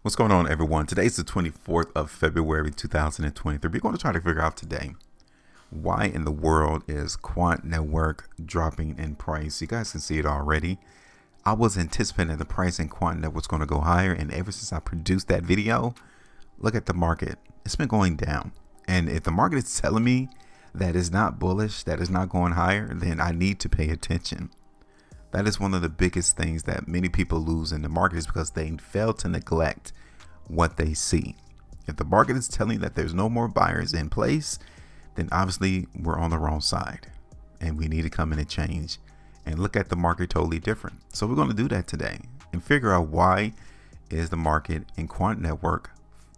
What's going on, everyone? Today's the 24th of February 2023. We're going to try to figure out today why in the world is Quant Network dropping in price. You guys can see it already. I was anticipating that the price in Quant Network was going to go higher, and ever since I produced that video, look at the market. It's been going down. And if the market is telling me that it's not bullish, that it's not going higher, then I need to pay attention. That is one of the biggest things that many people lose in the market, is because they fail to neglect what they see. If the market is telling you that there's no more buyers in place, then obviously we're on the wrong side and we need to come in and change and look at the market totally different. So we're going to do that today and figure out why is the market in Quant Network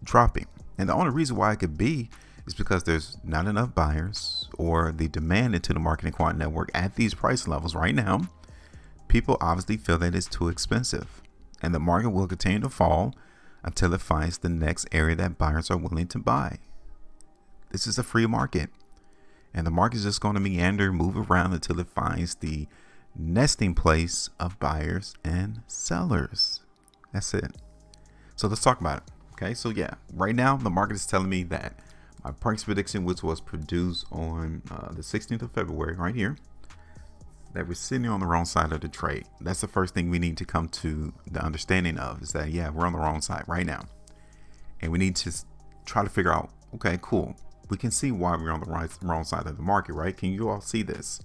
dropping. And the only reason why it could be is because there's not enough buyers, or the demand into the market in Quant Network at these price levels right now. People obviously feel that it's too expensive, and the market will continue to fall until it finds the next area that buyers are willing to buy. This is a free market, and the market is just going to meander, move around until it finds the nesting place of buyers and sellers. That's it. So let's talk about it. Okay, so yeah, right now the market is telling me that my price prediction, which was produced on the 16th of February, right here, that we're sitting on the wrong side of the trade. That's the first thing we need to come to the understanding of, is that, yeah, we're on the wrong side right now. And we need to try to figure out, okay, cool. We can see why we're on the wrong side of the market, right? Can you all see this?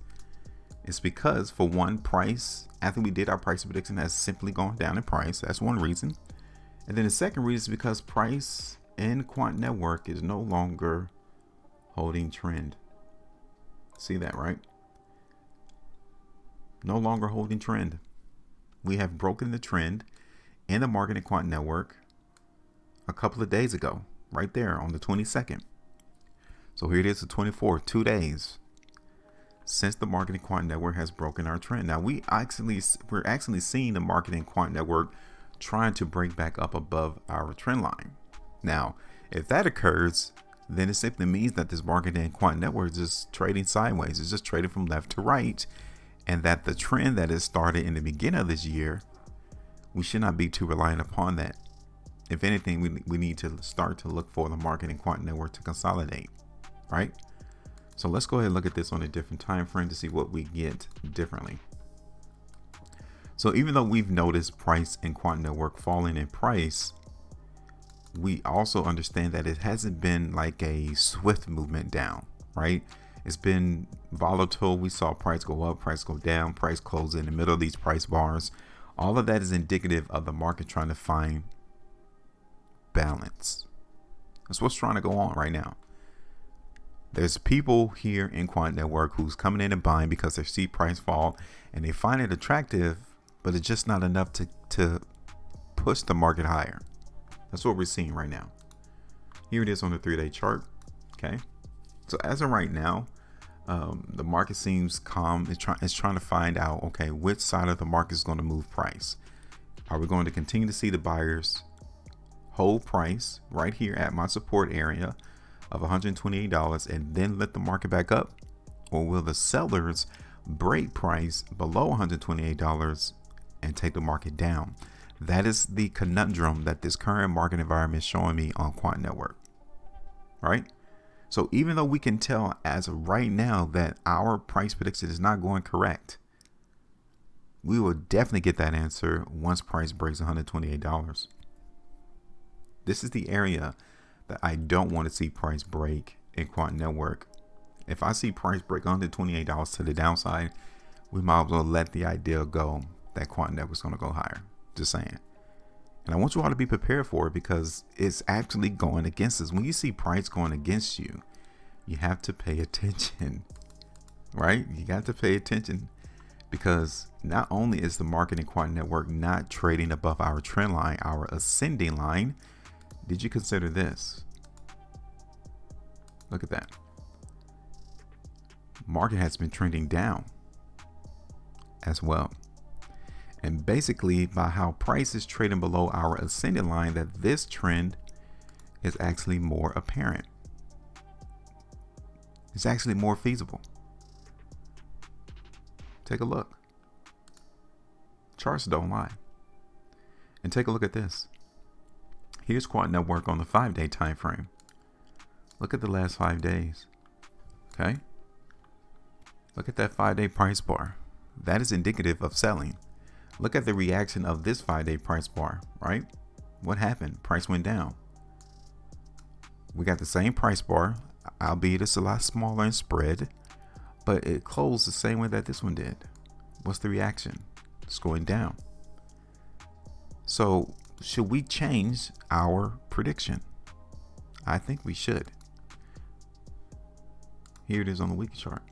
It's because, for one, price, after we did our price prediction, has simply gone down in price. That's one reason. And then the second reason is because price in Quant Network is no longer holding trend. See that, right? No longer holding trend. We have broken the trend in the market in Quant Network a couple of days ago, right there on the 22nd. So here it is, the 24th, 2 days since the market in Quant Network has broken our trend. Now we're actually seeing the market in Quant Network trying to break back up above our trend line. Now, if that occurs, then it simply means that this market in Quant Network is just trading sideways. It's just trading from left to right. And that the trend that has started in the beginning of this year, we should not be too reliant upon that. If anything, we need to start to look for the market in Quant Network to consolidate, right? So let's go ahead and look at this on a different time frame to see what we get differently. So even though we've noticed price in Quant Network falling in price, we also understand that it hasn't been like a swift movement down, right? It's been volatile. We saw price go up, price go down, price close in the middle of these price bars. All of that is indicative of the market trying to find balance. That's what's trying to go on right now. There's people here in Quant Network who's coming in and buying because they see price fall and they find it attractive, but it's just not enough to push the market higher. That's what we're seeing right now. Here it is on the 3-day chart. Okay. So as of right now, the market seems calm. It's trying to find out, okay, which side of the market is going to move price. Are we going to continue to see the buyers hold price right here at my support area of $128 and then let the market back up? Or will the sellers break price below $128 and take the market down? That is the conundrum that this current market environment is showing me on Quant Network, right? So even though we can tell as of right now that our price prediction is not going correct, we will definitely get that answer once price breaks $128. This is the area that I don't want to see price break in Quant Network. If I see price break $128 to the downside, we might as well let the idea go that Quant Network is going to go higher. Just saying. And I want you all to be prepared for it, because it's actually going against us. When you see price going against you, you have to pay attention, right? You got to pay attention, because not only is the market in Quant Network not trading above our trend line, our ascending line, did you consider this? Look at that. Market has been trending down as well. And basically, by how price is trading below our ascending line, that this trend is actually more apparent. It's actually more feasible. Take a look. Charts don't lie. And take a look at this. Here's Quant Network on the 5-day time frame. Look at the last 5 days. Okay. Look at that 5-day price bar. That is indicative of selling. Look at the reaction of this 5-day price bar, right? What happened? Price went down. We got the same price bar, albeit it's a lot smaller in spread, but it closed the same way that this one did. What's the reaction? It's going down. So should we change our prediction? I think we should. Here it is on the weekly chart.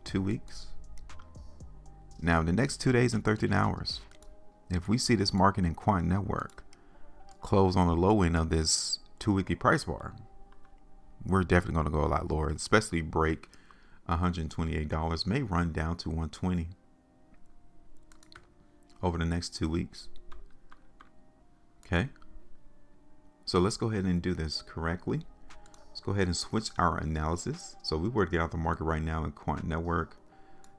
2 weeks. Now the next 2 days and 13 hours, if we see this market in Quant Network close on the low end of this 2-weekly price bar, we're definitely going to go a lot lower, especially break $128, may run down to 120 over the next 2 weeks. Okay. So let's go ahead and do this correctly. Let's go ahead and switch our analysis. So we were to get out the market right now in Quant Network.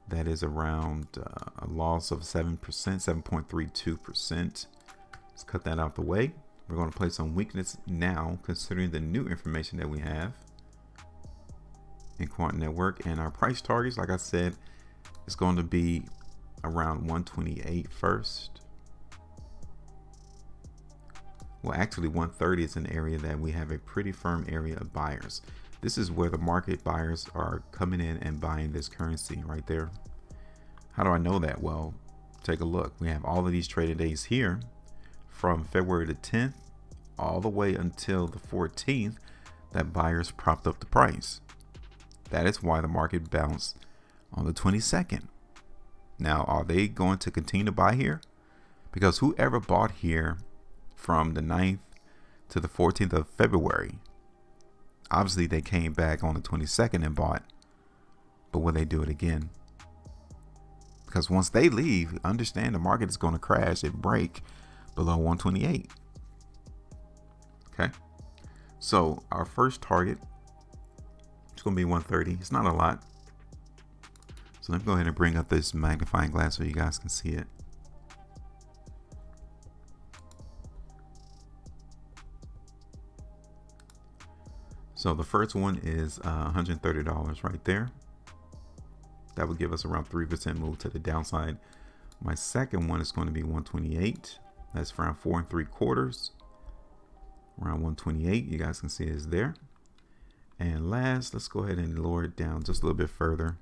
That is around a loss of 7%, 7.32%. Let's cut that out the way. We're going to play some weakness now, considering the new information that we have in Quant Network. And our price targets, like I said, is going to be around 128 first. Well, actually 130 is an area that we have a pretty firm area of buyers. This is where the market buyers are coming in and buying this currency right there. How do I know that? Well, take a look. We have all of these traded days here from February the 10th all the way until the 14th that buyers propped up the price. That is why the market bounced on the 22nd. Now, are they going to continue to buy here? Because whoever bought here from the 9th to the 14th of February, obviously they came back on the 22nd and bought, but will they do it again? Because once they leave, understand the market is going to crash and break below 128. Okay. So our first target is going to be 130. It's not a lot. So let me go ahead and bring up this magnifying glass so you guys can see it. So the first one is $130 right there. That would give us around 3% move to the downside. My second one is going to be 128. That's around 4 3/4. Around 128, you guys can see it is there. And last, let's go ahead and lower it down just a little bit further.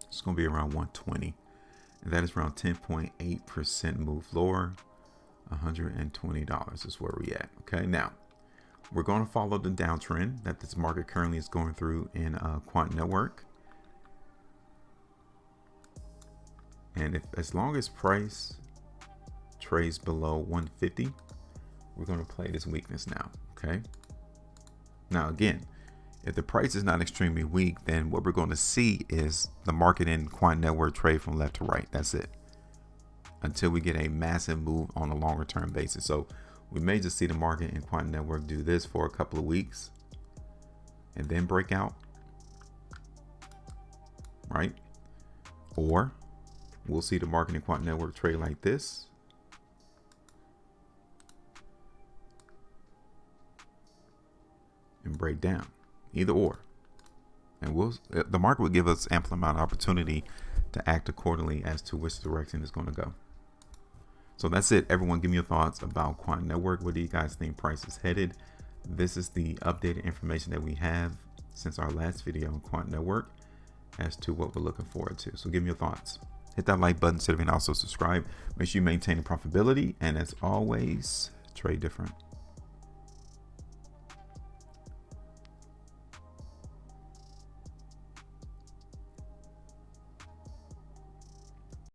It's going to be around 120. And that is around 10.8% move lower. $120 is where we at. Okay, now we're going to follow the downtrend that this market currently is going through in Quant Network. And if as long as price trades below 150, we're going to play this weakness now. Okay. Now again, if the price is not extremely weak, then what we're going to see is the market in Quant Network trade from left to right. That's it. Until we get a massive move on a longer term basis. So we may just see the market in Quant Network do this for a couple of weeks and then break out, right? Or we'll see the market in Quant Network trade like this and break down. Either or. And the market will give us ample amount of opportunity to act accordingly as to which direction it's going to go. So that's it. Everyone, give me your thoughts about Quant Network. Where do you guys think price is headed? This is the updated information that we have since our last video on Quant Network as to what we're looking forward to. So give me your thoughts. Hit that like button, and also subscribe. Make sure you maintain the profitability. And as always, trade different.